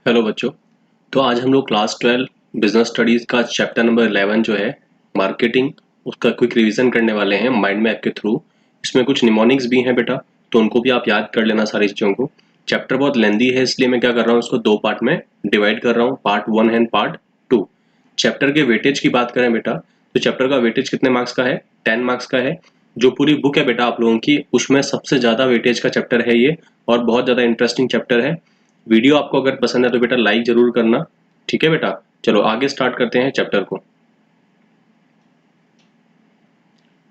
Hello बच्चों। तो आज हम लोग क्लास 12 बिजनेस स्टडीज़ का चैप्टर नंबर 11 जो है मार्केटिंग, उसका क्विक रिवीजन करने वाले हैं माइंड मैप के थ्रू। इसमें कुछ निमोनिक्स भी हैं बेटा, तो उनको भी आप याद कर लेना सारी चीज़ों को। चैप्टर बहुत लेंदी है, इसलिए मैं क्या कर रहा हूँ, उसको दो पार्ट में डिवाइड कर रहा हूँ, पार्ट 1 एंड पार्ट 2। चैप्टर के वेटेज की बात करें बेटा, तो चैप्टर का वेटेज कितने मार्क्स का है? 10 मार्क्स का है। जो पूरी बुक है बेटा आप लोगों की, उसमें सबसे ज़्यादा वेटेज का चैप्टर है ये, और बहुत ज़्यादा इंटरेस्टिंग चैप्टर है। वीडियो आपको अगर पसंद है तो बेटा लाइक जरूर करना, ठीक है बेटा। चलो आगे स्टार्ट करते हैं चैप्टर को।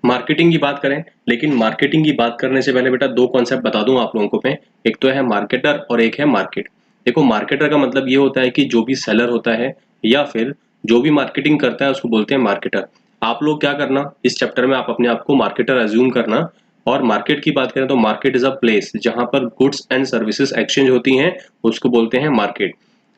मार्केटिंग की बात करें, लेकिन मार्केटिंग की बात करने से पहले बेटा दो कॉन्सेप्ट बता दूं आप लोगों को मैं। एक तो है मार्केटर और एक है मार्केट। देखो, मार्केटर का मतलब ये होता है कि जो भी सेलर होता है या फिर जो भी मार्केटिंग करता है उसको बोलते हैं मार्केटर। आप लोग क्या करना, इस चैप्टर में आप अपने आप को मार्केटर अज्यूम करना। और मार्केट की बात करें तो मार्केट इज अ प्लेस जहां पर गुड्स एंड सर्विसेज एक्सचेंज होती हैं, उसको बोलते हैं मार्केट।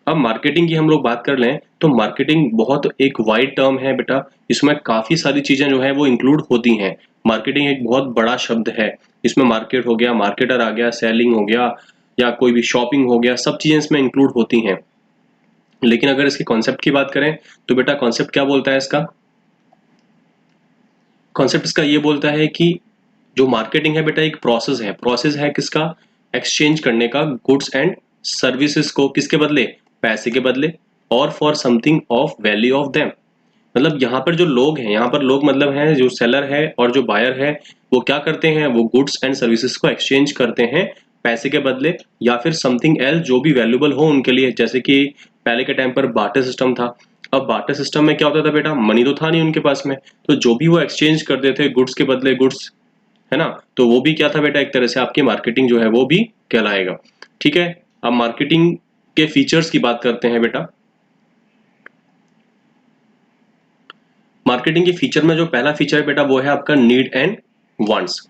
अब मार्केटिंग की हम लोग बात कर लें तो मार्केटिंग बहुत एक वाइड टर्म है बेटा। इसमें काफी सारी चीजें जो है वो इंक्लूड होती हैं। मार्केटिंग एक बहुत बड़ा शब्द है। इसमें मार्केट हो गया, मार्केटर आ गया, सेलिंग हो गया, या कोई भी शॉपिंग हो गया, सब चीजें इसमें इंक्लूड होती हैं। लेकिन अगर इसके कॉन्सेप्ट की बात करें तो बेटा कॉन्सेप्ट क्या बोलता है इसका? कॉन्सेप्ट इसका ये बोलता है कि जो मार्केटिंग है बेटा एक प्रोसेस है किसका? एक्सचेंज करने का, गुड्स एंड सर्विसेज को किसके बदले? पैसे के बदले, और for something of value of them. मतलब यहाँ पर जो लोग हैं, यहाँ पर लोग मतलब हैं जो सेलर है और जो बायर है, वो क्या करते हैं, वो गुड्स एंड सर्विसेज को एक्सचेंज करते हैं पैसे के बदले, या फिर समथिंग एल्स जो भी वैल्यूबल हो उनके लिए। जैसे कि पहले के टाइम पर बार्टर सिस्टम था। अब बार्टर सिस्टम में क्या होता था बेटा, मनी तो था नहीं उनके पास में, तो जो भी वो एक्सचेंज करते थे गुड्स के बदले गुड्स, है ना, तो वो भी क्या था बेटा, एक तरह से आपकी मार्केटिंग जो है वो भी कहलाएगा। ठीक है। अब मार्केटिंग के फीचर्स की बात करते हैं बेटा। मार्केटिंग के फीचर में जो पहला फीचर है बेटा वो है आपका नीड एंड वांट्स।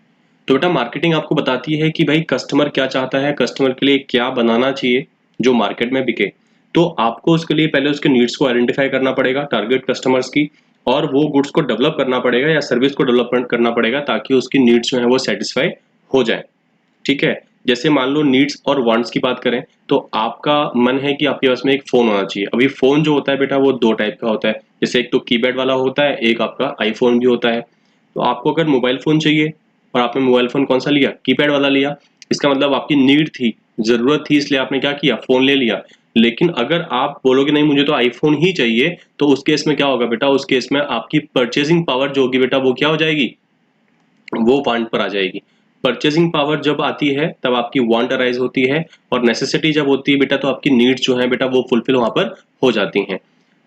तो बेटा मार्केटिंग आपको बताती है कि भाई कस्टमर क्या चाहता है, कस्टमर के लिए क्या बनाना चाहिए जो मार्केट में बिके। तो आपको उसके लिए पहले उसके नीड्स को आइडेंटिफाई करना पड़ेगा, टारगेट कस्टमर्स की, और वो गुड्स को डेवलप करना पड़ेगा या सर्विस को डेवलपमेंट करना पड़ेगा ताकि उसकी नीड्स जो है वो सेटिस्फाई हो जाए। ठीक है। जैसे मान लो नीड्स और वांट्स की बात करें तो आपका मन है कि आपके पास में एक फोन होना चाहिए। अभी फोन जो होता है बेटा वो दो टाइप का होता है। जैसे एक तो कीपैड वाला होता है, एक आपका आईफोन भी होता है। तो आपको अगर मोबाइल फोन चाहिए और आपने मोबाइल फोन कौन सा लिया, कीपैड वाला लिया, इसका मतलब आपकी नीड थी, जरूरत थी, इसलिए आपने क्या किया, फोन ले लिया। लेकिन अगर आप बोलोगे नहीं मुझे तो आईफोन ही चाहिए, तो उस केस में क्या होगा बेटा, उस केस में आपकी परचेसिंग पावर जो होगी बेटा वो क्या हो जाएगी, वो वांट पर आ जाएगी। परचेसिंग पावर जब आती है तब आपकी वांट अराइज होती है, और नेसेसिटी जब होती है बेटा तो आपकी नीड्स जो है बेटा वो फुलफिल वहां पर हो जाती हैं।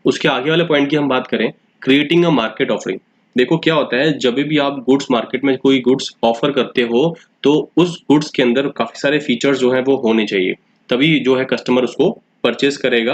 उसके आगे वाले पॉइंट की हम बात करें, क्रिएटिंग अ मार्केट ऑफरिंग। देखो क्या होता है, जब भी आप गुड्स मार्केट में कोई गुड्स ऑफर करते हो तो उस गुड्स के अंदर काफी सारे फीचर्स जो है वो होने चाहिए, तभी जो है कस्टमर उसको परचेज करेगा।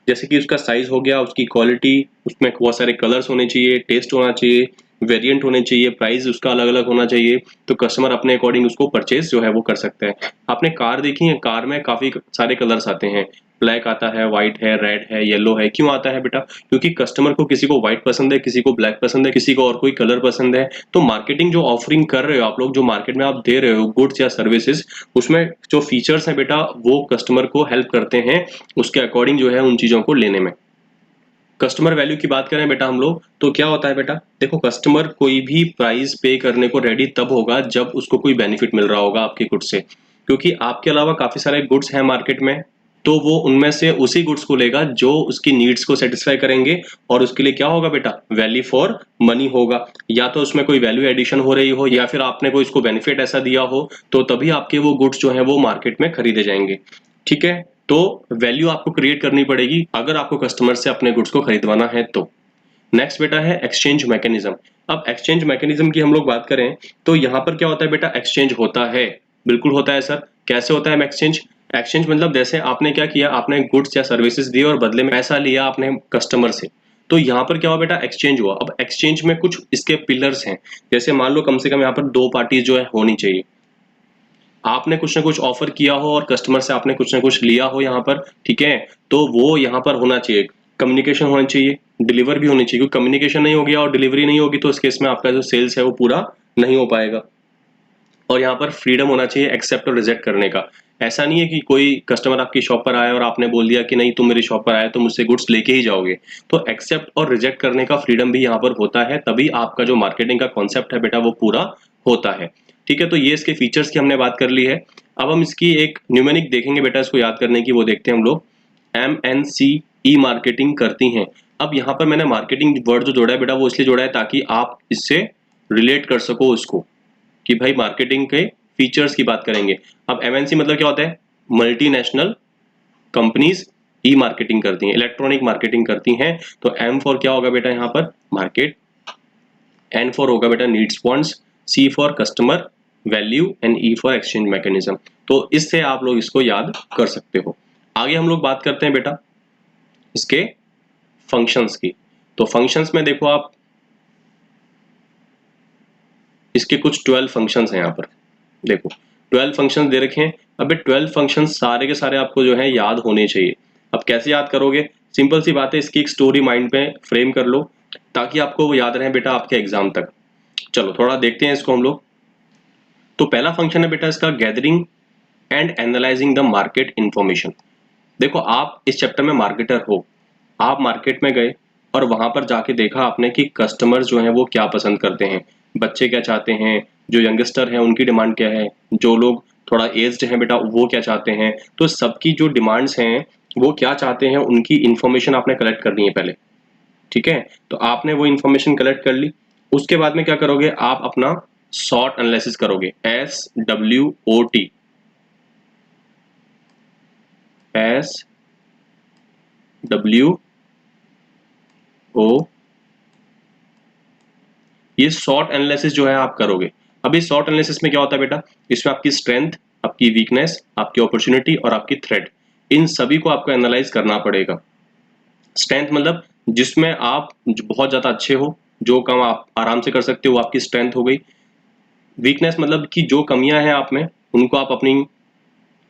जैसे कि उसका साइज हो गया, उसकी क्वालिटी, उसमें बहुत सारे कलर्स होने चाहिए, टेस्ट होना चाहिए, वेरिएंट होने चाहिए, प्राइस उसका अलग अलग होना चाहिए, तो कस्टमर अपने अकॉर्डिंग उसको परचेज जो है वो कर सकता है। आपने कार देखी है, कार में काफी सारे कलर्स आते हैं, ब्लैक आता है, व्हाइट है, रेड है, येलो है। क्यों आता है बेटा? क्योंकि कस्टमर को किसी को व्हाइट पसंद है, किसी को ब्लैक पसंद है, किसी को और कोई कलर पसंद है। तो मार्केटिंग जो ऑफरिंग कर रहे हो आप लोग, जो मार्केट में आप दे रहे हो गुड्स या सर्विसेज, उसमें जो फीचर्स हैं बेटा वो कस्टमर को हेल्प करते हैं उसके अकॉर्डिंग जो है उन चीजों को लेने में। कस्टमर वैल्यू की बात करें बेटा हम लोग, तो क्या होता है बेटा, देखो कस्टमर कोई भी प्राइस पे करने को रेडी तब होगा जब उसको कोई बेनिफिट मिल रहा होगा आपके गुड्स से। क्योंकि आपके अलावा काफी सारे गुड्स हैं मार्केट में, तो वो उनमें से उसी गुड्स को लेगा जो उसकी नीड्स को सेटिस्फाई करेंगे, और उसके लिए क्या होगा बेटा, वैल्यू फॉर मनी होगा। या तो उसमें कोई वैल्यू एडिशन हो रही हो, या फिर आपने कोई इसको बेनिफिट ऐसा दिया हो, तो तभी आपके वो गुड्स जो है वो मार्केट में खरीदे जाएंगे। ठीक है। तो वैल्यू आपको क्रिएट करनी पड़ेगी अगर आपको कस्टमर से अपने गुड्स को खरीदवाना है तो। नेक्स्ट बेटा है एक्सचेंज मैकेनिज्म। अब एक्सचेंज मैकेनिज्म की हम लोग बात करें तो यहाँ पर क्या होता है बेटा, एक्सचेंज होता है, बिल्कुल होता है सर। कैसे होता है एक्सचेंज? एक्सचेंज मतलब जैसे आपने क्या किया, आपने गुड्स या सर्विसेज दिए और बदले में पैसा लिया आपने कस्टमर से, तो यहाँ पर क्या हुआ बेटा, एक्सचेंज हुआ। अब एक्सचेंज में कुछ इसके पिलर्स हैं। जैसे मान लो कम से कम यहाँ पर दो पार्टीज जो है होनी चाहिए। आपने कुछ ना कुछ ऑफर किया हो और कस्टमर से आपने कुछ ना कुछ लिया हो यहाँ पर, ठीक है, तो वो यहाँ पर होना चाहिए। कम्युनिकेशन होना चाहिए, डिलीवर भी होनी चाहिए, क्योंकि कम्युनिकेशन नहीं हो गया और डिलीवरी नहीं होगी तो इस केस में आपका जो सेल्स है वो पूरा नहीं हो पाएगा। और यहाँ पर फ्रीडम होना चाहिए एक्सेप्ट और रिजेक्ट करने का। ऐसा नहीं है कि कोई कस्टमर आपकी शॉप पर आया और आपने बोल दिया कि नहीं तुम मेरी शॉप पर आए तो मुझसे गुड्स लेके ही जाओगे। तो एक्सेप्ट और रिजेक्ट करने का फ्रीडम भी यहाँ पर होता है, तभी आपका जो मार्केटिंग का कॉन्सेप्ट है बेटा वो पूरा होता है। ठीक है, तो ये इसके फीचर्स की हमने बात कर ली है। अब हम इसकी एक न्यूमेरिक देखेंगे बेटा, इसको याद करने की, वो देखते हैं हम लोग। MNC मार्केटिंग करती हैं। अब यहाँ पर मैंने मार्केटिंग वर्ड जो जोड़ा है बेटा वो इसलिए जोड़ा है ताकि आप इससे रिलेट कर सको उसको, कि भाई मार्केटिंग के फीचर्स की बात करेंगे। अब MNC मतलब क्या होता है? मल्टीनेशनल कंपनीज ई मार्केटिंग करती हैं, इलेक्ट्रॉनिक मार्केटिंग करती हैं। तो M फॉर क्या होगा बेटा यहाँ पर? मार्केट। N फॉर होगा बेटा needs wants, C for customer value and E for exchange mechanism. तो इससे आप लोग इसको याद कर सकते हो। आगे हम लोग बात करते हैं बेटा इसके फंक्शंस की। तो फंक्शंस में देखो आप, इसके कुछ 12 फंक्शंस हैं यहाँ पर। देखो 12 फंक्शंस दे रखे हैं। अब 12 फंक्शंस सारे के सारे आपको जो है याद होने चाहिए। अब कैसे याद करोगे? सिंपल सी बात है, इसकी एक स्टोरी माइंड में फ्रेम कर लो ताकि आपको वो याद रहे बेटा आपके एग्जाम तक। चलो थोड़ा देखते हैं इसको हम लोग। तो पहला फंक्शन है बेटा इसका gathering and analysing the market information. देखो आप इस चैप्टर में मार्केटर हो, आप मार्केट में गए और वहां पर जाके देखा आपने कि कस्टमर्स जो हैं वो क्या पसंद करते हैं, बच्चे क्या चाहते हैं, जो यंगस्टर हैं उनकी डिमांड क्या है, जो लोग थोड़ा एज्ड हैं बेटा वो क्या चाहते हैं। तो सबकी जो डिमांड्स हैं वो क्या चाहते हैं उनकी इंफॉर्मेशन आपने कलेक्ट करनी है पहले। ठीक है, तो आपने वो इंफॉर्मेशन कलेक्ट कर ली। उसके बाद में क्या करोगे? आप अपना सॉर्ट एनालिसिस करोगे, SWOT, SWO, ये सॉर्ट एनालिसिस जो है आप करोगे। अब इस सॉर्ट एनालिसिस में क्या होता है बेटा? इसमें आपकी स्ट्रेंथ, आपकी वीकनेस, आपकी अपॉर्चुनिटी और आपकी थ्रेट, इन सभी को आपको एनालाइज करना पड़ेगा। स्ट्रेंथ मतलब जिसमें आप बहुत ज्यादा अच्छे हो, जो काम आप आराम से कर सकते हो वो आपकी स्ट्रेंथ हो गई। वीकनेस मतलब कि जो कमियां हैं आप में उनको आप अपनी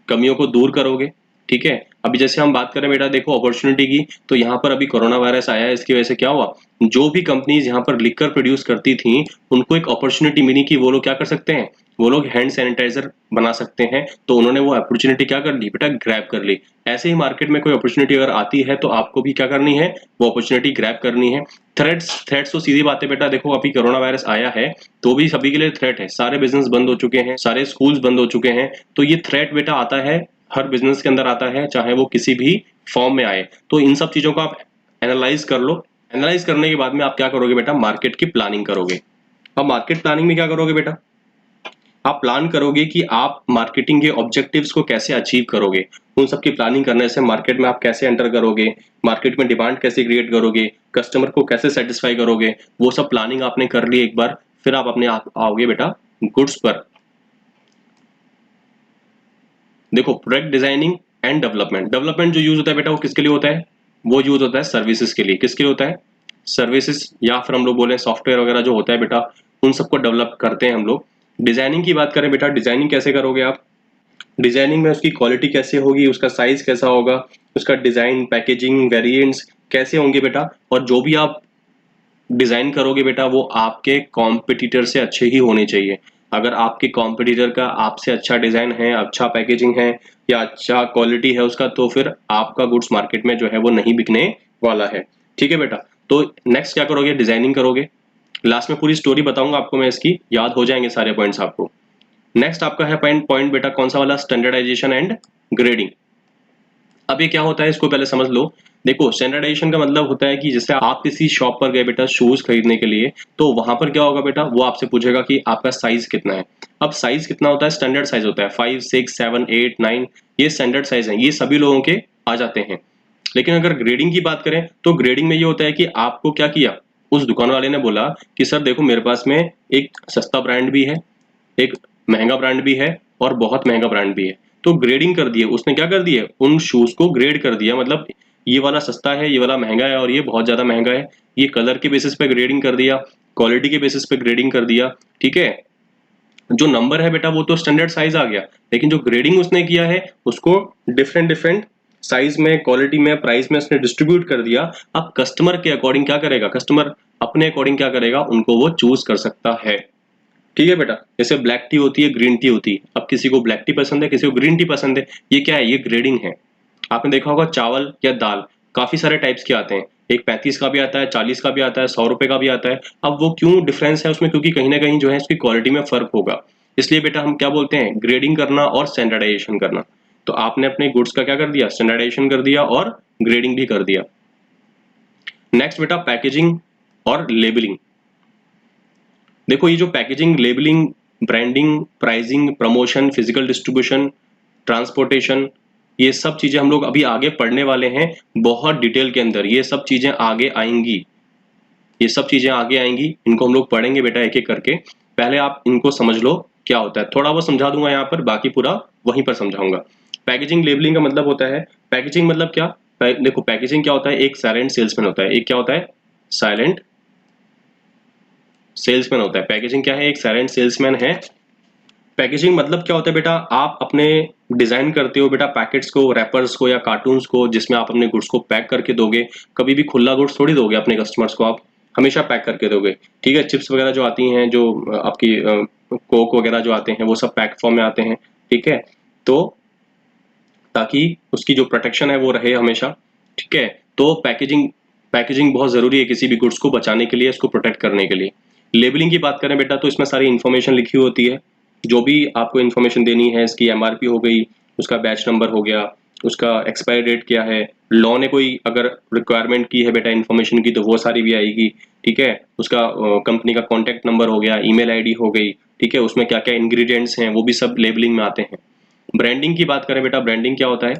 कमियों को दूर करोगे। ठीक है, अभी जैसे हम बात करें बेटा देखो अपॉर्चुनिटी की, तो यहाँ पर अभी कोरोना वायरस आया है, इसकी वजह से क्या हुआ, जो भी कंपनीज यहाँ पर लिकर प्रोड्यूस करती थी उनको एक अपॉर्चुनिटी मिली कि वो लोग क्या कर सकते हैं, वो लोग हैंड सैनिटाइजर बना सकते हैं। तो उन्होंने वो अपॉर्चुनिटी क्या कर ली बेटा? ग्रैब कर ली। ऐसे ही मार्केट में कोई अपॉर्चुनिटी अगर आती है तो आपको भी क्या करनी है? वो अपॉर्चुनिटी ग्रैब करनी है। थ्रेट्स तो सीधी बात है बेटा, देखो अभी कोरोना वायरस आया है तो भी सभी के लिए थ्रेट है, सारे बिजनेस बंद हो चुके हैं, सारे स्कूल्स बंद हो चुके हैं। तो ये थ्रेट बेटा आता है, हर बिजनेस के अंदर आता है, चाहे वो किसी भी फॉर्म में आए। तो इन सब चीजों को आप एनालाइज कर लो। एनालाइज करने के बाद में आप क्या करोगे बेटा? मार्केट की प्लानिंग करोगे। अब मार्केट प्लानिंग में क्या करोगे बेटा? आप प्लान करोगे कि आप मार्केटिंग के ऑब्जेक्टिव्स को कैसे अचीव करोगे। उन सब की प्लानिंग करने से मार्केट में आप कैसे एंटर करोगे, मार्केट में डिमांड कैसे क्रिएट करोगे, कस्टमर को कैसे सेटिस्फाई करोगे, वो सब प्लानिंग आपने कर ली एक बार। फिर आप अपने आप आओगे बेटा गुड्स पर। देखो product designing and development. Development जो यूज होता है बेटा वो किसके लिए होता है? वो यूज होता है सर्विसेज के लिए। किसके लिए होता है? सर्विसेज, या फिर हम लोग बोले सॉफ्टवेयर वगैरह जो होता है बेटा उन सबको डेवलप करते हैं हम लोग। डिजाइनिंग की बात करें बेटा, डिजाइनिंग कैसे करोगे आप? डिजाइनिंग में उसकी क्वालिटी कैसे होगी, उसका साइज कैसा होगा, उसका डिजाइन, पैकेजिंग, वेरिएंट्स कैसे होंगे बेटा। और जो भी आप डिजाइन करोगे बेटा वो आपके कॉम्पिटिटर से अच्छे ही होने चाहिए। अगर आपके कॉम्पिटिटर का आपसे अच्छा डिजाइन है, अच्छा पैकेजिंग है या अच्छा क्वालिटी है उसका, तो फिर आपका गुड्स मार्केट में जो है वो नहीं बिकने वाला है। ठीक है बेटा, तो नेक्स्ट क्या करोगे? डिजाइनिंग करोगे। लास्ट में पूरी स्टोरी बताऊंगा आपको मैं इसकी, याद हो जाएंगे सारे पॉइंट्स आपको। नेक्स्ट आपका है पॉइंट बेटा कौन सा वाला? Standardization and grading. अब ये क्या होता है इसको पहले समझ लो। देखो स्टैंडर्डाइजेशन का मतलब होता है कि जैसे आप किसी शॉप पर गए बेटा शूज खरीदने के लिए, तो वहां पर क्या होगा बेटा, वो आपसे पूछेगा कि आपका साइज कितना है। अब साइज कितना होता है? स्टैंडर्ड साइज होता है 5, 6, 7, 8, 9, ये स्टैंडर्ड साइज है, ये सभी लोगों के आ जाते हैं। लेकिन अगर ग्रेडिंग की बात करें तो ग्रेडिंग में ये होता है कि आपको क्या किया, उस दुकान वाले ने बोला कि सर देखो मेरे पास में एक सस्ता ब्रांड भी है, एक महंगा ब्रांड भी है और बहुत महंगा ब्रांड भी है। तो ग्रेडिंग कर दिए उसने, क्या कर दिए, उन शूज को ग्रेड कर दिया। मतलब ये वाला सस्ता है, ये वाला महंगा है और ये बहुत ज्यादा महंगा है। ये कलर के बेसिस पे ग्रेडिंग कर दिया, क्वालिटी के बेसिस पे ग्रेडिंग कर दिया। ठीक है, जो नंबर है बेटा वो तो स्टैंडर्ड साइज आ गया, लेकिन जो ग्रेडिंग उसने किया है उसको डिफरेंट डिफरेंट साइज में, क्वालिटी में, प्राइस में उसने डिस्ट्रीब्यूट कर दिया। अब कस्टमर के अकॉर्डिंग क्या करेगा, कस्टमर अपने अकॉर्डिंग क्या करेगा, उनको वो चूज कर सकता है। ठीक है बेटा, जैसे ब्लैक टी होती है, ग्रीन टी होती है। अब किसी को ब्लैक टी पसंद है, किसी को ग्रीन टी पसंद है। ये क्या है? ये ग्रेडिंग है। आपने देखा होगा चावल या दाल काफी सारे टाइप्स के आते हैं। एक 35 का भी आता है, 40 का भी आता है, 100 रुपए का भी आता है। अब वो क्यों डिफरेंस है उसमें? क्योंकि कहीं ना कहीं जो है इसकी क्वालिटी में फर्क होगा। इसलिए बेटा हम क्या बोलते हैं? ग्रेडिंग करना और स्टैंडर्डाइजेशन करना। तो आपने अपने गुड्स का क्या कर दिया? स्टैंडर्डाइजेशन कर दिया और ग्रेडिंग भी कर दिया। नेक्स्ट बेटा पैकेजिंग और लेबलिंग। देखो ये जो packaging, labelling, branding, pricing, promotion, physical distribution, transportation, ये सब चीजें हम लोग अभी आगे पढ़ने वाले हैं बहुत डिटेल के अंदर। ये सब चीजें आगे आएंगी, ये सब चीजें आगे आएंगी, इनको हम लोग पढ़ेंगे बेटा एक एक करके। पहले आप इनको समझ लो क्या होता है। थोड़ा बहुत समझा दूंगा यहाँ पर, बाकी पूरा वहीं पर समझाऊंगा। पैकेजिंग लेबलिंग का मतलब होता है, पैकेजिंग मतलब क्या? देखो पैकेजिंग क्या होता है? एक साइलेंट सेल्समैन होता है। एक क्या होता है? साइलेंट सेल्समैन होता है। पैकेजिंग क्या है? एक साइलेंट सेल्समैन है। पैकेजिंग मतलब क्या होता है बेटा? आप अपने डिजाइन करते हो बेटा पैकेट्स को, रैपर्स को या कार्टून्स को, जिसमें आप अपने गुड्स को पैक करके दोगे। कभी भी खुला गुड्स थोड़ी दोगे अपने कस्टमर्स को, आप हमेशा पैक करके दोगे। ठीक है, चिप्स वगैरह जो आती हैं, जो आपकी कोक वगैरह जो आते हैं, वो सब पैक फॉर्म में आते हैं। ठीक है, तो ताकि उसकी जो प्रोटेक्शन है वो रहे हमेशा। ठीक है, तो पैकेजिंग पैकेजिंग बहुत जरूरी है किसी भी गुड्स को बचाने के लिए, इसको प्रोटेक्ट करने के लिए। लेबलिंग की बात करें बेटा, तो इसमें सारी इन्फॉर्मेशन लिखी होती है। जो भी आपको इन्फॉर्मेशन देनी है, इसकी एमआरपी हो गई, उसका बैच नंबर हो गया, उसका एक्सपायरी डेट क्या है, लॉ ने कोई अगर रिक्वायरमेंट की है बेटा इन्फॉर्मेशन की, तो वो सारी भी आएगी। ठीक है, उसका कंपनी का कॉन्टैक्ट नंबर हो गया, ईमेल आईडी हो गई। ठीक है, उसमें क्या क्या इंग्रेडिएंट्स हैं वो भी सब लेबलिंग में आते हैं। ब्रांडिंग की बात करें बेटा, ब्रांडिंग क्या होता है?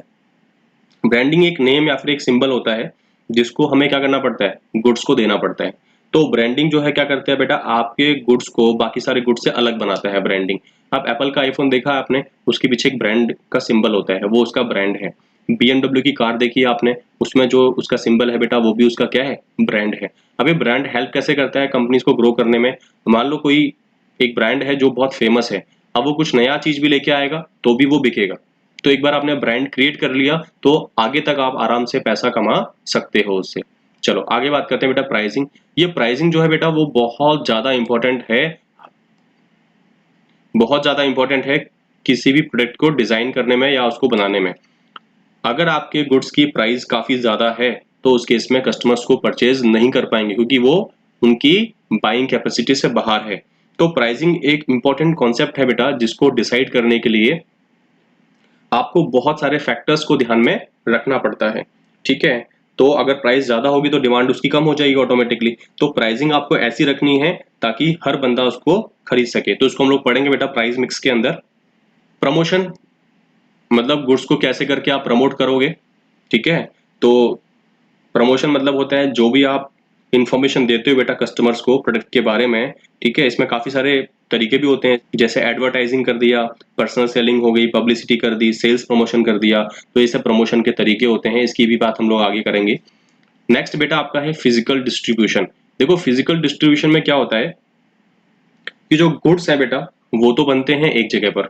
ब्रांडिंग एक नेम या फिर एक सिंबल होता है जिसको हमें क्या करना पड़ता है? गुड्स को देना पड़ता है। तो ब्रांडिंग जो है क्या करता है बेटा? आपके गुड्स को बाकी सारे गुड्स से अलग बनाता है ब्रांडिंग। आप एप्पल का आईफोन देखा है आपने, उसके पीछे एक ब्रांड का सिंबल होता है, वो उसका ब्रांड है। BMW की कार देखी है आपने, उसमें जो उसका सिंबल है बेटा, वो भी उसका क्या है? ब्रांड है। अब ये ब्रांड हेल्प कैसे करता है कंपनीज को ग्रो करने में? मान लो कोई एक ब्रांड है जो बहुत फेमस है, अब वो कुछ नया चीज भी लेके आएगा तो भी वो बिकेगा। तो एक बार आपने ब्रांड क्रिएट कर लिया तो आगे तक आप आराम से पैसा कमा सकते हो उससे। चलो आगे बात करते हैं बेटा प्राइसिंग। ये प्राइसिंग जो है बेटा वो बहुत ज्यादा इंपॉर्टेंट है, बहुत ज्यादा इंपॉर्टेंट है किसी भी प्रोडक्ट को डिजाइन करने में या उसको बनाने में। अगर आपके गुड्स की प्राइस काफी ज्यादा है तो उस केस में कस्टमर्स को परचेज नहीं कर पाएंगे, क्योंकि वो उनकी बाइंग कैपेसिटी से बाहर है। तो प्राइसिंग एक इंपॉर्टेंट कॉन्सेप्ट है बेटा, जिसको डिसाइड करने के लिए आपको बहुत सारे फैक्टर्स को ध्यान में रखना पड़ता है। ठीक है, तो अगर प्राइस ज्यादा होगी तो डिमांड उसकी कम हो जाएगी ऑटोमेटिकली। तो प्राइसिंग आपको ऐसी रखनी है ताकि हर बंदा उसको खरीद सके। तो इसको हम लोग पढ़ेंगे बेटा प्राइस मिक्स के अंदर। प्रमोशन मतलब गुड्स को कैसे करके आप प्रमोट करोगे। ठीक है, तो प्रमोशन मतलब होता है जो भी आप इंफॉर्मेशन देते हो बेटा कस्टमर्स को प्रोडक्ट के बारे में। ठीक है, इसमें काफी सारे तरीके भी होते हैं, जैसे एडवर्टाइजिंग कर दिया, पर्सनल सेलिंग हो गई, पब्लिसिटी कर दी, सेल्स प्रमोशन कर दिया। तो ये सब प्रमोशन के तरीके होते हैं, इसकी भी बात हम लोग आगे करेंगे। नेक्स्ट बेटा आपका है फिजिकल डिस्ट्रीब्यूशन। देखो फिजिकल डिस्ट्रीब्यूशन में क्या होता है कि जो गुड्स है बेटा वो तो बनते हैं एक जगह पर,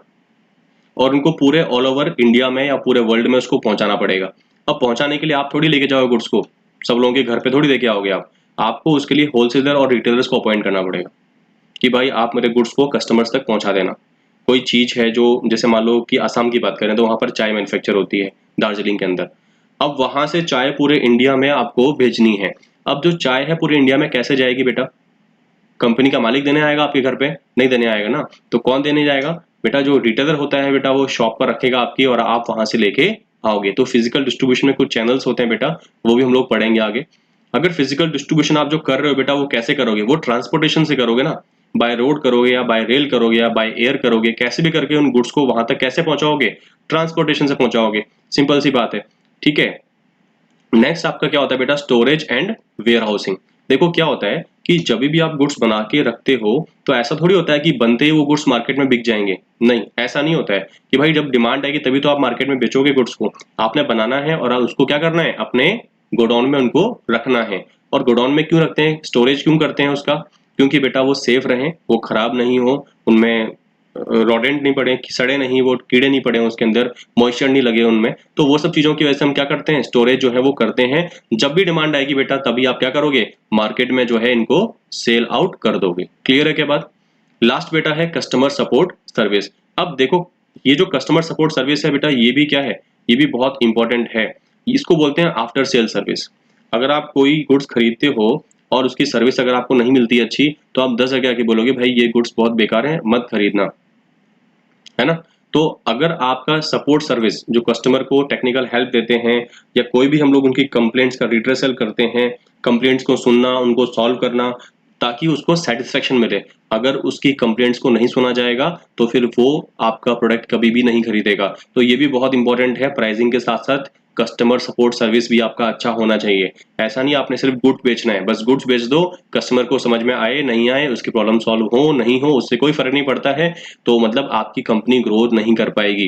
और उनको पूरे ऑल ओवर इंडिया में या पूरे वर्ल्ड में उसको पहुंचाना पड़ेगा। अब पहुंचाने के लिए आप थोड़ी लेके जाओगे गुड्स को, सब लोगों के घर पे थोड़ी लेके आओगे आप। आपको उसके लिए होलसेलर और रिटेलर्स को अपॉइंट करना पड़ेगा कि भाई आप मेरे गुड्स को कस्टमर्स तक पहुंचा देना। कोई चीज है जो, जैसे मान लो कि असम की बात करें तो वहां पर चाय मैन्युफैक्चर होती है दार्जिलिंग के अंदर। अब वहां से चाय पूरे इंडिया में आपको भेजनी है। अब जो चाय है पूरे इंडिया में कैसे जाएगी बेटा? कंपनी का मालिक देने आएगा आपके घर पे? नहीं देने आएगा ना। तो कौन देने जाएगा बेटा? जो रिटेलर होता है बेटा वो शॉप पर रखेगा आपकी, और आप वहां से लेके आओगे। तो फिजिकल डिस्ट्रीब्यूशन में कुछ चैनल्स होते हैं बेटा, वो भी हम लोग पढ़ेंगे आगे। अगर फिजिकल डिस्ट्रीब्यूशन आप जो कर रहे हो बेटा वो कैसे करोगे? वो ट्रांसपोर्टेशन से करोगे ना, बाय रोड करोगे या बाय रेल करोगे या बाय एयर करोगे, कैसे भी करके उन गुड्स को वहां तक कैसे पहुंचाओगे? ट्रांसपोर्टेशन से पहुंचाओगे, सिंपल सी बात है। ठीक है, नेक्स्ट आपका क्या होता है बेटा? Storage and warehousing. देखो क्या होता है कि जब भी आप गुड्स बना के रखते हो तो ऐसा थोड़ी होता है कि बनते ही वो गुड्स मार्केट में बिक जाएंगे। नहीं, ऐसा नहीं होता है कि भाई जब डिमांड आएगी तभी तो आप मार्केट में बेचोगे गुड्स को। आपने बनाना है और उसको क्या करना है? अपने गोडाउन में उनको रखना है। और गोडाउन में क्यों रखते हैं, स्टोरेज क्यों करते हैं उसका? क्योंकि बेटा वो सेफ रहे, वो खराब नहीं हो, उनमें रोडेंट नहीं पड़े, सड़े नहीं, वो कीड़े नहीं पड़े उसके अंदर, मॉइस्चर नहीं लगे उनमें। तो वो सब चीजों की वजह से हम क्या करते हैं? स्टोरेज जो है वो करते हैं। जब भी डिमांड आएगी बेटा तभी आप क्या करोगे? मार्केट में जो है इनको सेल आउट कर दोगे। क्लियर है क्या बात? लास्ट बेटा है कस्टमर सपोर्ट सर्विस। अब देखो ये जो कस्टमर सपोर्ट सर्विस है बेटा, ये भी क्या है, ये भी बहुत इंपॉर्टेंट है। इसको बोलते हैं आफ्टर सेल सर्विस। अगर आप कोई गुड्स खरीदते हो और उसकी सर्विस अगर आपको नहीं मिलती अच्छी, तो आप 10 जगह आके बोलोगे भाई ये गुड्स बहुत बेकार है, मत खरीदना, है ना। तो अगर आपका सपोर्ट सर्विस जो कस्टमर को टेक्निकल हेल्प देते हैं, या कोई भी हम लोग उनकी कंप्लेंट्स का रिड्रेसल करते हैं, कंप्लेंट्स को सुनना, उनको सॉल्व करना, ताकि उसको सेटिस्फेक्शन मिले। अगर उसकी कंप्लेंट्स को नहीं सुना जाएगा तो फिर वो आपका प्रोडक्ट कभी भी नहीं खरीदेगा। तो ये भी बहुत इंपॉर्टेंट है। प्राइसिंग के साथ साथ कस्टमर सपोर्ट सर्विस भी आपका अच्छा होना चाहिए। ऐसा नहीं आपने सिर्फ गुड्स बेचना है, बस गुड्स बेच दो, कस्टमर को समझ में आए नहीं आए, उसकी प्रॉब्लम सॉल्व हो नहीं हो, उससे कोई फर्क नहीं पड़ता है, तो मतलब आपकी कंपनी ग्रोथ नहीं कर पाएगी।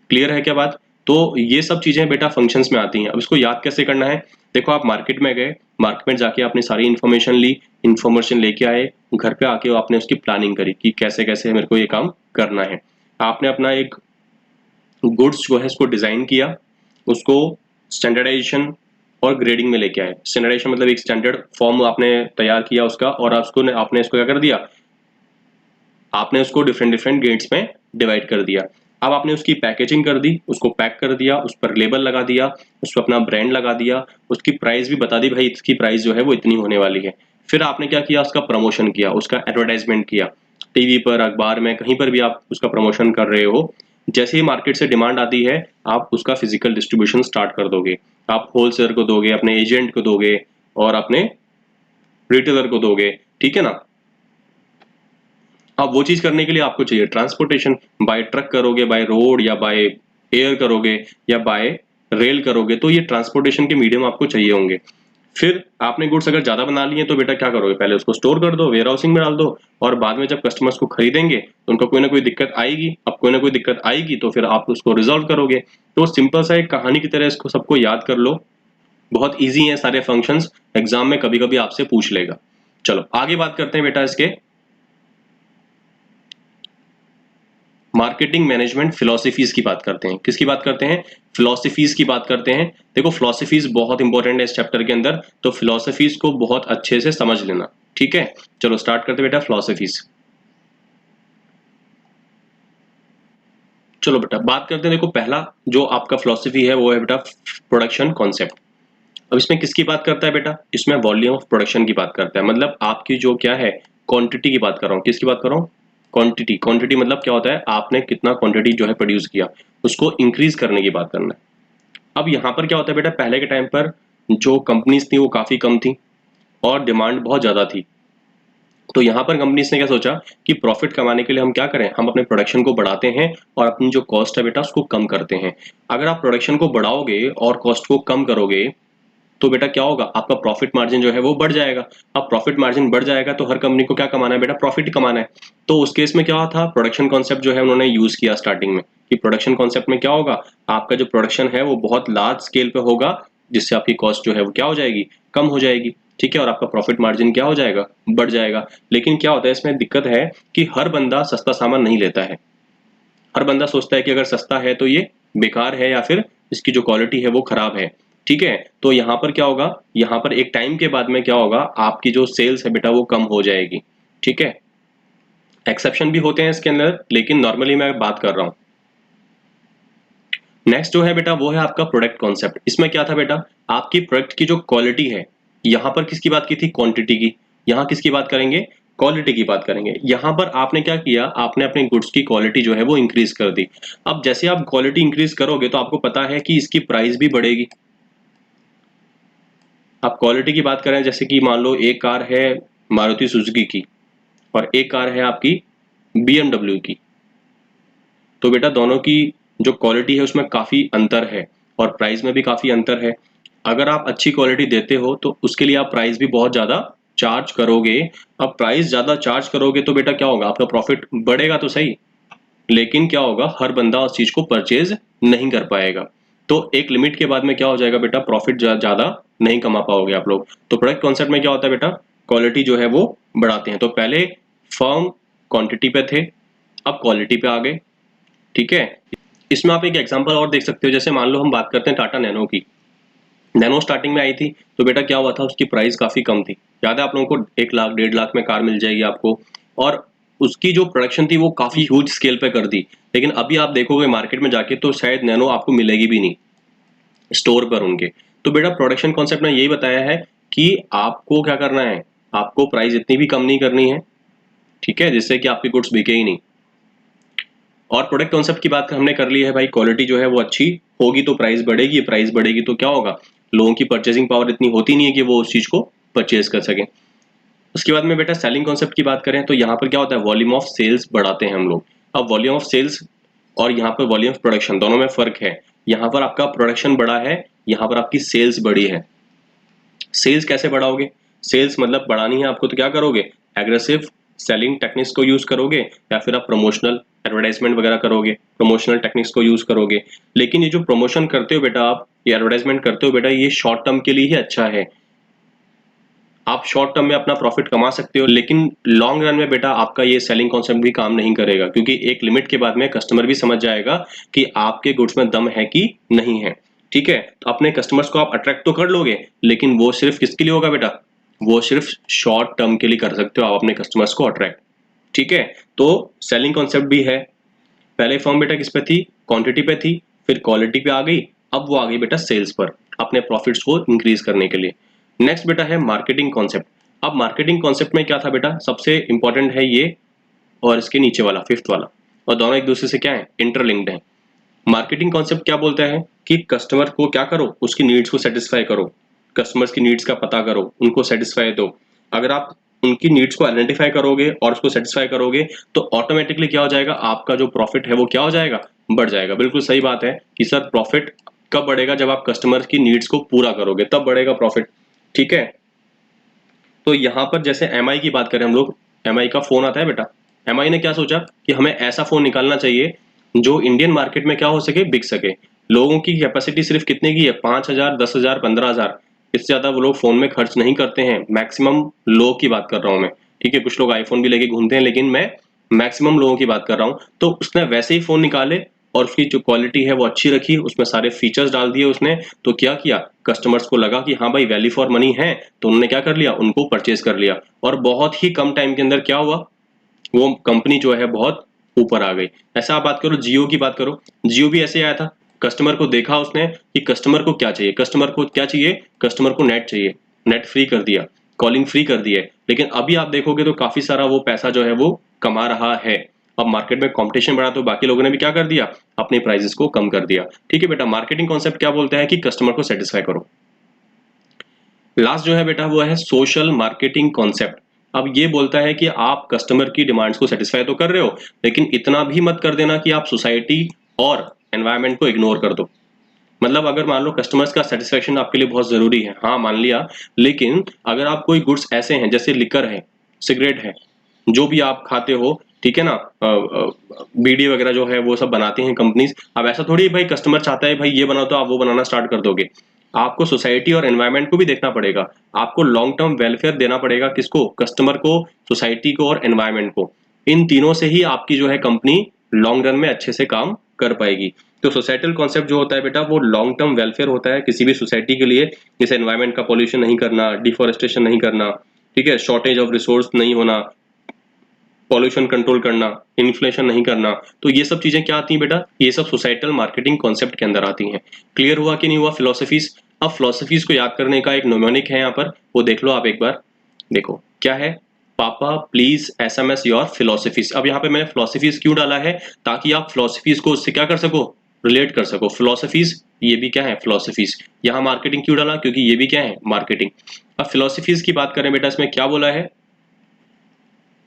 क्लियर है क्या बात? तो ये सब चीजें बेटा फंक्शंस में आती हैं। अब इसको याद कैसे करना है? देखो आप मार्केट में गए, मार्केट में जाके आपने सारी इन्फॉर्मेशन ली, इन्फॉर्मेशन लेके आए, घर पे आके आपने उसकी प्लानिंग करी कि कैसे कैसे मेरे को ये काम करना है। आपने अपना एक गुड्स जो है उसको डिजाइन किया, उसको स्टैंडर्डाइजेशन और ग्रेडिंग में लेके आए। स्टैंडर्डाइजेशन मतलब एक स्टैंडर्ड फॉर्म आपने तैयार किया उसका, और आपने इसको क्या कर दिया, आपने उसको डिफरेंट डिफरेंट ग्रेड्स में डिवाइड कर दिया। अब आपने उसकी पैकेजिंग कर दी, उसको पैक कर दिया, उस पर लेबल लगा दिया, उस पर अपना ब्रांड लगा दिया, उसकी प्राइस भी बता दी भाई इसकी प्राइस जो है वो इतनी होने वाली है। फिर आपने क्या किया, उसका प्रमोशन किया, उसका एडवर्टाइजमेंट किया, टीवी पर, अखबार में, कहीं पर भी आप उसका प्रमोशन कर रहे हो। जैसे ही मार्केट से डिमांड आती है, आप उसका फिजिकल डिस्ट्रीब्यूशन स्टार्ट कर दोगे। आप होलसेलर को दोगे, अपने एजेंट को दोगे, और अपने रिटेलर को दोगे, ठीक है ना। अब वो चीज करने के लिए आपको चाहिए ट्रांसपोर्टेशन। बाय ट्रक करोगे, बाय रोड या बाय एयर करोगे या बाय रेल करोगे, तो ये ट्रांसपोर्टेशन के मीडियम आपको चाहिए होंगे। फिर आपने गुड्स अगर ज्यादा बना लिए तो बेटा क्या करोगे, पहले उसको स्टोर कर दो, वेयर हाउसिंग में डाल दो, और बाद में जब कस्टमर्स को खरीदेंगे तो उनको कोई ना कोई दिक्कत आएगी। अब कोई ना कोई दिक्कत आएगी तो फिर आप उसको रिजॉल्व करोगे। तो सिंपल सा एक कहानी की तरह इसको सबको याद कर लो। बहुत ईजी है सारे फंक्शंस, एग्जाम में कभी कभी आपसे पूछ लेगा। चलो आगे बात करते हैं बेटा इसके मार्केटिंग मैनेजमेंट फिलोसफीज की बात करते हैं। किसकी बात करते हैं? फिलोसफीज की बात करते हैं। देखो फिलोसफीज बहुत इंपॉर्टेंट है इस चैप्टर के अंदर, तो फिलोसफीज को बहुत अच्छे से समझ लेना, ठीक है। चलो स्टार्ट करते बेटा फिलोसफीज। चलो बेटा बात करते हैं। देखो पहला जो आपका फिलोसफी है वो है बेटा प्रोडक्शन कॉन्सेप्ट। अब इसमें किसकी बात करता है बेटा? इसमें वॉल्यूम ऑफ प्रोडक्शन की बात करता है। मतलब आपकी जो क्या है, क्वांटिटी की बात कर रहा हूँ। किसकी बात कर रहा हूँ? क्वांटिटी। क्वांटिटी मतलब क्या होता है, आपने कितना क्वांटिटी जो है प्रोड्यूस किया, उसको इंक्रीज करने की बात करना है। अब यहाँ पर क्या होता है बेटा, पहले के टाइम पर जो कंपनीज थी वो काफी कम थी और डिमांड बहुत ज्यादा थी। तो यहाँ पर कंपनीज ने क्या सोचा कि प्रॉफिट कमाने के लिए हम क्या करें, हम अपने प्रोडक्शन को बढ़ाते हैं और अपनी जो कॉस्ट है बेटा उसको कम करते हैं। अगर आप प्रोडक्शन को बढ़ाओगे और कॉस्ट को कम करोगे तो बेटा क्या होगा, आपका प्रॉफिट मार्जिन जो है वो बढ़ जाएगा। अब प्रॉफिट मार्जिन बढ़ जाएगा तो हर कंपनी को क्या कमाना है बेटा, प्रॉफिट कमाना है। तो उस केस में क्या था, प्रोडक्शन कॉन्सेप्ट जो है उन्होंने यूज किया स्टार्टिंग में, कि प्रोडक्शन कॉन्सेप्ट में क्या होगा, आपका जो प्रोडक्शन है वो बहुत लार्ज स्केल पे होगा, जिससे आपकी कॉस्ट जो है वो क्या हो जाएगी, कम हो जाएगी, ठीक है, और आपका प्रॉफिट मार्जिन क्या हो जाएगा, बढ़ जाएगा। लेकिन क्या होता है इसमें दिक्कत है कि हर बंदा सस्ता सामान नहीं लेता है। हर बंदा सोचता है कि अगर सस्ता है तो ये बेकार है या फिर इसकी जो क्वालिटी है वो खराब है, ठीक है। तो यहाँ पर क्या होगा, यहाँ पर एक टाइम के बाद में क्या होगा, आपकी जो सेल्स है बेटा वो कम हो जाएगी, ठीक है। एक्सेप्शन भी होते हैं इसके अंदर, लेकिन नॉर्मली मैं बात कर रहा हूँ। नेक्स्ट जो है बेटा वो है आपका प्रोडक्ट कॉन्सेप्ट। इसमें क्या था बेटा, आपकी प्रोडक्ट की जो क्वालिटी है, यहाँ पर किसकी बात की थी, क्वांटिटी की। यहाँ किसकी बात करेंगे, क्वालिटी की बात करेंगे। यहाँ पर आपने क्या किया, आपने अपने गुड्स की क्वालिटी जो है वो इंक्रीज कर दी। अब जैसे आप क्वालिटी इंक्रीज करोगे तो आपको पता है कि इसकी प्राइस भी बढ़ेगी। आप क्वालिटी की बात करें, जैसे कि मान लो एक कार है मारुति सुजुकी की और एक कार है आपकी BMW की, तो बेटा दोनों की जो क्वालिटी है उसमें काफी अंतर है और प्राइस में भी काफी अंतर है। अगर आप अच्छी क्वालिटी देते हो तो उसके लिए आप प्राइस भी बहुत ज्यादा चार्ज करोगे। अब प्राइस ज्यादा चार्ज करोगे तो बेटा क्या होगा, आपका प्रॉफिट बढ़ेगा तो सही, लेकिन क्या होगा, हर बंदा उस चीज को परचेज नहीं कर पाएगा। तो एक लिमिट के बाद में क्या हो जाएगा बेटा, प्रॉफिट ज्यादा नहीं कमा पाओगे आप लोग। तो प्रोडक्ट कॉन्सेप्ट में क्या होता है बेटा, क्वालिटी जो है वो बढ़ाते हैं। तो पहले फर्म क्वांटिटी पे थे, अब क्वालिटी पे आ गए, ठीक है। इसमें आप एक एग्जांपल और देख सकते हो, जैसे मान लो हम बात करते हैं टाटा नैनो की। नैनो स्टार्टिंग में आई थी तो बेटा क्या हुआ था, उसकी प्राइस काफी कम थी। याद है आप लोगों को, 1 लाख 1.5 लाख में कार मिल जाएगी आपको, और उसकी जो प्रोडक्शन थी वो काफी ह्यूज स्केल पे कर दी, लेकिन अभी आप देखोगे मार्केट में जाके तो शायद नैनो आपको मिलेगी भी नहीं स्टोर पर उनके। तो बेटा प्रोडक्शन कॉन्सेप्ट में यही बताया है कि आपको क्या करना है, आपको प्राइस इतनी भी कम नहीं करनी है, ठीक है, जिससे कि आपकी गुड्स बिके ही नहीं। और प्रोडक्ट कॉन्सेप्ट की बात हमने कर ली है भाई, क्वालिटी जो है वो अच्छी होगी तो प्राइस बढ़ेगी, प्राइस बढ़ेगी तो क्या होगा, लोगों की परचेसिंग पावर इतनी होती नहीं है कि वो उस चीज को परचेज कर सकें। उसके बाद में बेटा सेलिंग कॉन्सेप्ट की बात करें तो यहाँ पर क्या होता है, वॉल्यूम ऑफ सेल्स बढ़ाते हैं हम लोग। अब वॉल्यूम ऑफ सेल्स और यहाँ पर वॉल्यूम ऑफ प्रोडक्शन दोनों में फर्क है। यहाँ पर आपका प्रोडक्शन बढ़ा है, यहाँ पर आपकी सेल्स बढ़ी है। सेल्स कैसे बढ़ाओगे, सेल्स मतलब बढ़ानी है आपको तो क्या करोगे, एग्रेसिव सेलिंग टेक्निक्स को यूज करोगे या फिर आप प्रमोशनल एडवर्टाइजमेंट वगैरह करोगे, प्रमोशनल टेक्निक्स को यूज करोगे। लेकिन ये जो प्रमोशन करते हो बेटा आप, ये एडवर्टाइजमेंट करते हो बेटा, ये शॉर्ट टर्म के लिए ही अच्छा है। आप शॉर्ट टर्म में अपना प्रॉफिट कमा सकते हो, लेकिन लॉन्ग रन में बेटा आपका ये सेलिंग कॉन्सेप्ट भी काम नहीं करेगा, क्योंकि एक लिमिट के बाद में कस्टमर भी समझ जाएगा कि आपके गुड्स में दम है कि नहीं है। ठीक है, तो अपने कस्टमर्स को आप अट्रैक्ट तो कर लोगे, लेकिन वो सिर्फ किसके लिए होगा बेटा, वो सिर्फ शॉर्ट टर्म के लिए कर सकते हो आप अपने कस्टमर्स को अट्रैक्ट। ठीक है, तो सेलिंग कॉन्सेप्ट भी है। पहले फॉर्म बेटा किस पे थी, क्वांटिटी पे थी, फिर क्वालिटी पे आ गई, अब वो आ गई बेटा सेल्स पर, अपने प्रॉफिट्स को इंक्रीज करने के लिए। नेक्स्ट बेटा है मार्केटिंग कॉन्सेप्ट। अब मार्केटिंग कॉन्सेप्ट में क्या था बेटा, सबसे इंपॉर्टेंट है ये और इसके नीचे वाला फिफ्थ वाला, और दोनों एक दूसरे से क्या है, इंटरलिंक्ड है। मार्केटिंग कॉन्सेप्ट क्या बोलता है कि कस्टमर को क्या करो, उसकी नीड्स को सेटिस्फाई करो, कस्टमर्स की नीड्स का पता करो, उनको सेटिस्फाई दो। अगर आप उनकी नीड्स को आइडेंटिफाई करोगे और उसको सेटिस्फाई करोगे तो ऑटोमेटिकली क्या हो जाएगा, आपका जो प्रॉफिट है वो क्या हो जाएगा, बढ़ जाएगा। बिल्कुल सही बात है कि सर प्रॉफिट कब बढ़ेगा, जब आप कस्टमर की नीड्स को पूरा करोगे तब बढ़ेगा प्रॉफिट। ठीक है, तो यहाँ पर जैसे एमआई की बात करें हम लोग, एमआई का फोन आता है बेटा, एमआई ने क्या सोचा कि हमें ऐसा फोन निकालना चाहिए जो इंडियन मार्केट में क्या हो सके, बिक सके। लोगों की कैपेसिटी सिर्फ कितने की है, 5,000, 10,000, 15,000, इससे ज्यादा वो लोग फोन में खर्च नहीं करते हैं। मैक्सिमम लोग की बात कर रहा हूँ मैं, ठीक है, कुछ लोग आईफोन भी लेके घूमते हैं, लेकिन मैं मैक्सिमम लोगों की बात कर रहा हूँ। तो उसने वैसे ही फोन निकाले और उसकी जो क्वालिटी है वो अच्छी रखी, उसमें सारे फीचर्स डाल दिए उसने। तो क्या किया, कस्टमर्स को लगा कि हाँ भाई वैल्यू फॉर मनी है, तो उन्होंने क्या कर लिया, उनको परचेज कर लिया, और बहुत ही कम टाइम के अंदर क्या हुआ, वो कंपनी जो है बहुत ऊपर आ गई। ऐसा आप बात करो, जियो की बात करो, जियो भी ऐसे आया था, कस्टमर को देखा उसने कि कस्टमर को क्या चाहिए, कस्टमर को क्या चाहिए, कस्टमर को नेट चाहिए, नेट फ्री कर दिया, कॉलिंग फ्री कर दिया है। लेकिन अभी आप देखोगे तो काफी सारा वो पैसा जो है वो कमा रहा है। अब मार्केट में कंपटीशन बढ़ा तो बाकी लोगों ने भी क्या कर दिया, अपने प्राइसेस को कम कर दिया। ठीक है बेटा, मार्केटिंग कॉन्सेप्ट क्या बोलता है कि कस्टमर को सेटिस्फाई करो। लास्ट जो है बेटा वो है सोशल मार्केटिंग कॉन्सेप्ट। अब ये बोलता है कि आप कस्टमर की डिमांड्स को सेटिस्फाई तो कर रहे हो, लेकिन इतना भी मत कर देना कि आप सोसाइटी और एनवायरनमेंट को इग्नोर कर दो। मतलब अगर मान लो कस्टमर्स का सेटिस्फेक्शन आपके लिए बहुत जरूरी है, हाँ मान लिया, लेकिन अगर आप कोई गुड्स ऐसे हैं जैसे लिकर है, सिगरेट है, जो भी आप खाते हो, ठीक है ना, बीड़ी वगैरह जो है वो सब बनाती हैं कंपनीज। अब ऐसा थोड़ी भाई कस्टमर चाहता है भाई ये बनाओ तो आप वो बनाना स्टार्ट कर दोगे। आपको सोसाइटी और एनवायरनमेंट को भी देखना पड़ेगा, आपको लॉन्ग टर्म वेलफेयर देना पड़ेगा, किसको, कस्टमर को, सोसाइटी को और एनवायरनमेंट को। इन तीनों से ही आपकी जो है कंपनी लॉन्ग रन में अच्छे से काम कर पाएगी। तो सोसाइटल कॉन्सेप्ट जो होता है बेटा वो लॉन्ग टर्म वेलफेयर होता है किसी भी सोसाइटी के लिए, जैसे एनवायरनमेंट का पॉल्यूशन नहीं करना, डिफोरेस्टेशन नहीं करना, ठीक है, शॉर्टेज ऑफ रिसोर्स नहीं होना, पॉल्यूशन कंट्रोल करना, इन्फ्लेशन नहीं करना। तो ये सब चीजें क्या आती हैं बेटा, ये सब सोसाइटल मार्केटिंग कॉन्सेप्ट के अंदर आती हैं। क्लियर हुआ कि नहीं हुआ फिलोसफीज। अब फिलोसफीज को याद करने का एक न्यूमोनिक है यहाँ पर, वो देख लो आप एक बार, देखो क्या है, पापा प्लीज एसएमएस योर फिलोसफीज। अब यहाँ पे मैंने फिलोसफीज क्यों डाला है, ताकि आप फिलोसफीज को उससे क्या कर सको, रिलेट कर सको। फिलोसफीज ये भी क्या है, फिलोसफीज। यहाँ मार्केटिंग क्यों डाला, क्योंकि ये भी क्या है, मार्केटिंग। अब फिलोसफीज की बात करें बेटा, इसमें क्या बोला है,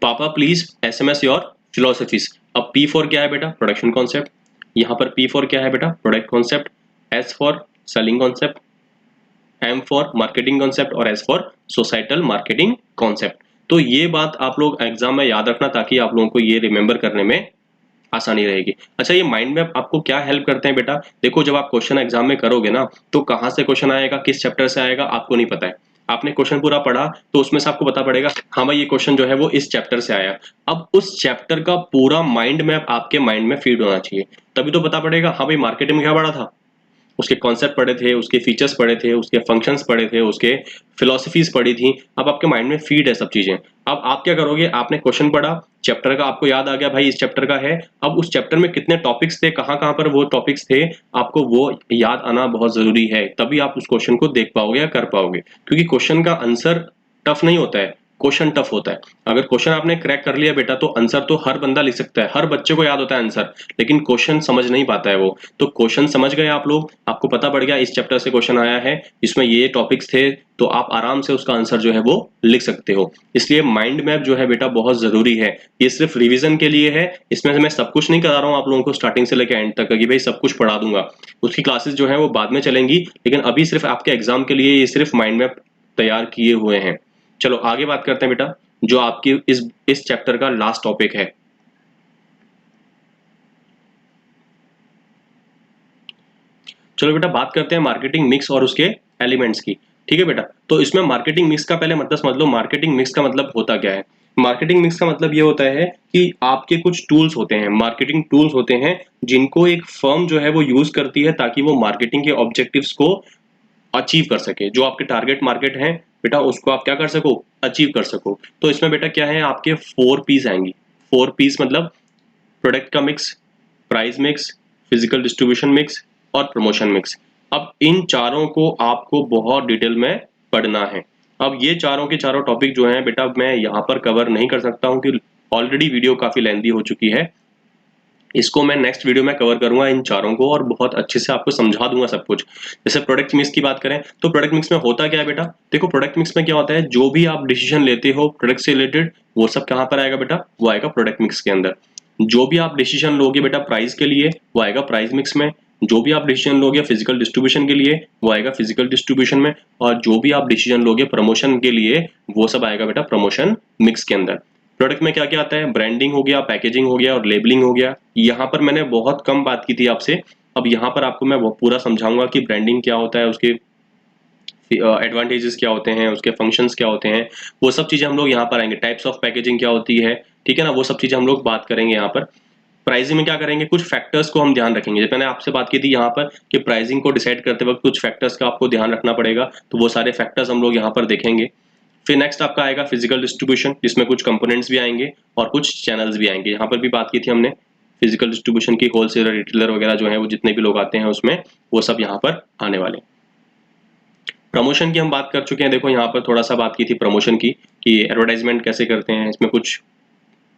पापा प्लीज एसएमएस योर फिलोसफीज। अब पी फॉर क्या है बेटा, प्रोडक्शन कॉन्सेप्ट। यहाँ पर पी फॉर क्या है बेटा, product concept. S for selling concept, M for marketing concept, और S for societal marketing concept. तो ये बात आप लोग एग्जाम में याद रखना, ताकि आप लोगों को ये रिमेंबर करने में आसानी रहेगी। अच्छा, ये माइंड मैप आपको क्या हेल्प करते हैं बेटा, देखो जब आप क्वेश्चन एग्जाम में करोगे ना, तो कहाँ से क्वेश्चन आएगा, किस चैप्टर से आएगा, आपको नहीं पता है। आपने क्वेश्चन पूरा पढ़ा तो उसमें से आपको पता पड़ेगा हाँ भाई ये क्वेश्चन जो है वो इस चैप्टर से आया। अब उस चैप्टर का पूरा माइंड मैप आपके माइंड में फीड होना चाहिए, तभी तो पता पड़ेगा हाँ भाई मार्केटिंग में क्या पढ़ा था, उसके कॉन्सेप्ट पढ़े थे, उसके फीचर्स पढ़े थे, उसके फंक्शंस पढ़े थे, उसके फिलोसफीज पढ़ी थी। अब आपके माइंड में फीड है सब चीजें। अब आप क्या करोगे, आपने क्वेश्चन पढ़ा, चैप्टर का आपको याद आ गया भाई इस चैप्टर का है, अब उस चैप्टर में कितने टॉपिक्स थे, कहाँ कहाँ पर वो टॉपिक्स थे, आपको वो याद आना बहुत जरूरी है, तभी आप उस क्वेश्चन को देख पाओगे या कर पाओगे। क्योंकि क्वेश्चन का आंसर टफ नहीं होता है, क्वेश्चन टफ होता है। अगर क्वेश्चन आपने क्रैक कर लिया बेटा तो आंसर तो हर बंदा लिख सकता है, हर बच्चे को याद होता है आंसर, लेकिन क्वेश्चन समझ नहीं पाता है वो। तो क्वेश्चन समझ गए आप लोग, आपको पता पड़ गया इस चैप्टर से क्वेश्चन आया है, इसमें ये टॉपिक्स थे, तो आप आराम से उसका आंसर जो है वो लिख सकते हो। इसलिए माइंड मैप जो है बेटा बहुत जरूरी है, ये सिर्फ रिवीजन के लिए है, इसमें से मैं सब कुछ नहीं करा रहा हूँ आप लोगों को स्टार्टिंग से लेकर एंड तक कि भाई सब कुछ पढ़ा दूंगा, उसकी क्लासेस जो है वो बाद में चलेंगी, लेकिन अभी सिर्फ आपके एग्जाम के लिए ये सिर्फ माइंड मैप तैयार किए हुए हैं। चलो आगे बात करते हैं बेटा, जो आपकी इस चैप्टर का लास्ट टॉपिक है। चलो बेटा बात करते हैं मार्केटिंग मिक्स और उसके एलिमेंट्स की। ठीक है बेटा, तो इसमें मार्केटिंग मिक्स का पहले मतलब समझ लो, मार्केटिंग मिक्स का मतलब होता क्या है। मार्केटिंग मिक्स का मतलब ये होता है कि आपके कुछ टूल्स होते हैं, मार्केटिंग टूल्स होते हैं, जिनको एक फर्म जो है वो यूज करती है ताकि वो मार्केटिंग के ऑब्जेक्टिव्स को अचीव कर सके। जो आपके टारगेट मार्केट है बेटा उसको आप क्या कर सको, अचीव कर सको। तो इसमें बेटा क्या है, आपके 4 पीस आएंगी। 4 पीस मतलब प्रोडक्ट का mix, price mix, physical distribution mix और प्रमोशन मिक्स। अब इन चारों को आपको बहुत डिटेल में पढ़ना है। अब ये चारों के चारों टॉपिक जो हैं बेटा मैं यहाँ पर कवर नहीं कर सकता हूँ कि ऑलरेडी वीडियो काफी लेंथी हो चुकी है, इसको मैं नेक्स्ट वीडियो में कवर करूंगा इन चारों को और बहुत अच्छे से आपको समझा दूंगा सब कुछ। जैसे प्रोडक्ट मिक्स की बात करें तो प्रोडक्ट मिक्स में होता क्या है बेटा, देखो प्रोडक्ट मिक्स में क्या होता है, जो भी आप डिसीजन लेते हो प्रोडक्ट से रिलेटेड वो सब कहाँ पर आएगा बेटा, वो आएगा प्रोडक्ट मिक्स के अंदर। जो भी आप डिसीजन लोगे बेटा प्राइस के लिए वो आएगा प्राइस मिक्स में, जो भी आप डिसीजन लोगे फिजिकल डिस्ट्रीब्यूशन के लिए वो आएगा फिजिकल डिस्ट्रीब्यूशन में, और जो भी आप डिसीजन लोगे प्रमोशन के लिए वो सब आएगा बेटा प्रमोशन मिक्स के अंदर। प्रोडक्ट में क्या क्या आता है, ब्रांडिंग हो गया, पैकेजिंग हो गया और लेबलिंग हो गया। यहाँ पर मैंने बहुत कम बात की थी आपसे, अब यहाँ पर आपको मैं वो पूरा समझाऊंगा कि ब्रांडिंग क्या होता है, उसके एडवांटेजेस क्या होते हैं, उसके फंक्शंस क्या होते हैं, वो सब चीजें हम लोग यहाँ पर आएंगे। टाइप्स ऑफ पैकेजिंग क्या होती है, ठीक है ना, वो सब चीजें हम लोग बात करेंगे यहाँ पर। प्राइसिंग में क्या करेंगे, कुछ फैक्टर्स को हम ध्यान रखेंगे, जैसे मैंने आपसे बात की थी यहाँ पर कि प्राइसिंग को डिसाइड करते वक्त कुछ फैक्टर्स का आपको ध्यान रखना पड़ेगा, तो वो सारे फैक्टर्स हम लोग यहाँ पर देखेंगे। फिर नेक्स्ट आपका आएगा फिजिकल डिस्ट्रीब्यूशन, जिसमें कुछ कंपोनेंट्स भी आएंगे और कुछ चैनल्स भी आएंगे। यहाँ पर भी बात की थी हमने फिजिकल डिस्ट्रीब्यूशन की, होलसेलर रिटेलर वगैरह जो है वो जितने भी लोग आते हैं उसमें वो सब यहाँ पर आने वाले। प्रमोशन की हम बात कर चुके हैं, देखो यहाँ पर थोड़ा सा बात की थी प्रमोशन की कि एडवर्टाइजमेंट कैसे करते हैं, इसमें कुछ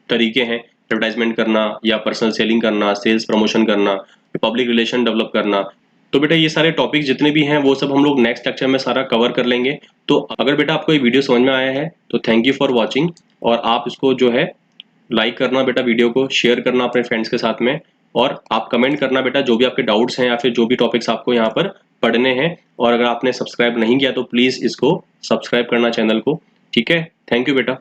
तरीके हैं एडवर्टाइजमेंट करना या पर्सनल सेलिंग करना, सेल्स प्रमोशन करना, पब्लिक रिलेशन डेवलप करना। तो बेटा ये सारे टॉपिक जितने भी हैं वो सब हम लोग नेक्स्ट लेक्चर में सारा कवर कर लेंगे। तो अगर बेटा आपको ये वीडियो समझ में आया है तो थैंक यू फॉर वॉचिंग, और आप इसको जो है लाइक करना बेटा, वीडियो को शेयर करना अपने फ्रेंड्स के साथ में, और आप कमेंट करना बेटा जो भी आपके डाउट्स हैं या फिर जो भी टॉपिक्स आपको यहाँ पर पढ़ने हैं। और अगर आपने सब्सक्राइब नहीं किया तो प्लीज़ इसको सब्सक्राइब करना चैनल को। ठीक है, थैंक यू बेटा।